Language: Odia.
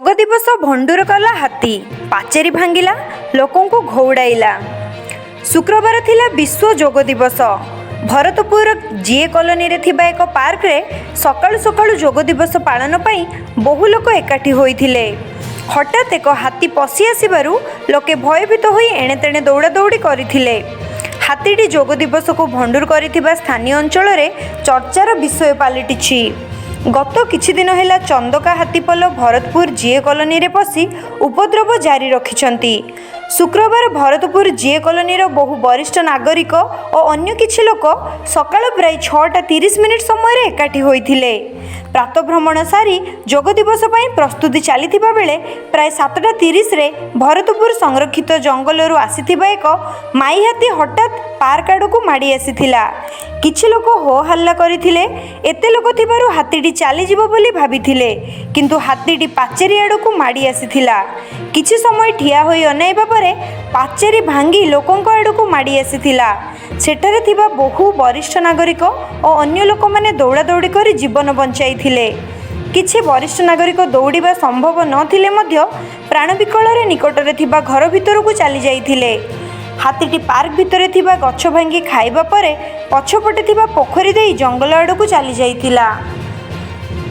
ଯୋଗ ଦିବସ ଭଣ୍ଡୁର କଲା ହାତୀ, ପାଚେରୀ ଭାଙ୍ଗିଲା, ଲୋକଙ୍କୁ ଘଉଡ଼ାଇଲା। ଶୁକ୍ରବାର ଥିଲା ବିଶ୍ୱ ଯୋଗ ଦିବସ। ଭରତପୁର ଜିଏ କଲୋନୀରେ ଥିବା ଏକ ପାର୍କରେ ସକାଳୁ ସକାଳୁ ଯୋଗ ଦିବସ ପାଳନ ପାଇଁ ବହୁ ଲୋକ ଏକାଠି ହୋଇଥିଲେ। ହଠାତ୍ ଏକ ହାତୀ ପଶି ଆସିବାରୁ ଲୋକେ ଭୟଭୀତ ହୋଇ ଏଣେତେଣେ ଦୌଡ଼ାଦୌଡ଼ି କରିଥିଲେ। ହାତୀଟି ଯୋଗ ଦିବସକୁ ଭଣ୍ଡୁର କରିଥିବା ସ୍ଥାନୀୟ ଅଞ୍ଚଳରେ ଚର୍ଚ୍ଚାର ବିଷୟ ପାଲଟିଛି। ଗତ କିଛି ଦିନ ହେଲା ଚନ୍ଦକା ହାତୀପଲ ଭରତପୁର ଜିଏ କଲୋନୀରେ ପଶି ଉପଦ୍ରବ ଜାରି ରଖିଛନ୍ତି। ଶୁକ୍ରବାର ଭରତପୁର ଜିଏ କଲୋନୀର ବହୁ ବରିଷ୍ଠ ନାଗରିକ ଓ ଅନ୍ୟ କିଛି ଲୋକ ସକାଳ ପ୍ରାୟ 6:30 ସମୟରେ ଏକାଠି ହୋଇଥିଲେ। ପ୍ରାତଃଭ୍ରମଣ ସାରି ଯୋଗ ଦିବସ ପାଇଁ ପ୍ରସ୍ତୁତି ଚାଲିଥିବା ବେଳେ ପ୍ରାୟ 7:30ରେ ଭରତପୁର ସଂରକ୍ଷିତ ଜଙ୍ଗଲରୁ ଆସିଥିବା ଏକ ମାଇ ହାତୀ ହଠାତ୍ ପାର୍କ ଆଡ଼କୁ ମାଡ଼ି ଆସିଥିଲା। କିଛି ଲୋକ ହୋ ହଲ୍ଲା କରିଥିଲେ। ଏତେ ଲୋକ ଥିବାରୁ ହାତୀଟି ଚାଲିଯିବ ବୋଲି ଭାବିଥିଲେ, କିନ୍ତୁ ହାତୀଟି ପାଚେରୀ ଆଡ଼କୁ ମାଡ଼ି ଆସିଥିଲା। କିଛି ସମୟ ଠିଆ ହୋଇ ଅନାଇବା ପରେ ପାଚେରୀ ଭାଙ୍ଗି ଲୋକଙ୍କ ଆଡ଼କୁ ମାଡ଼ି ଆସିଥିଲା। ସେଠାରେ ଥିବା ବହୁ ବରିଷ୍ଠ ନାଗରିକ ଓ ଅନ୍ୟ ଲୋକମାନେ ଦୌଡ଼ାଦୌଡ଼ି କରି ଜୀବନ ବଞ୍ଚାଇଥିଲେ। କିଛି ବରିଷ୍ଠ ନାଗରିକ ଦୌଡ଼ିବା ସମ୍ଭବ ନଥିଲେ ମଧ୍ୟ ପ୍ରାଣ ବିକଳରେ ନିକଟରେ ଥିବା ଘର ଭିତରକୁ ଚାଲି ଯାଇଥିଲେ। ହାତୀଟି ପାର୍କ ଭିତରେ ଥିବା ଗଛ ଭାଙ୍ଗି ଖାଇବା ପରେ ପଛପଟେ ଥିବା ପୋଖରୀ ଦେଇ ଜଙ୍ଗଲ ଆଡ଼କୁ ଚାଲି ଯାଇଥିଲା।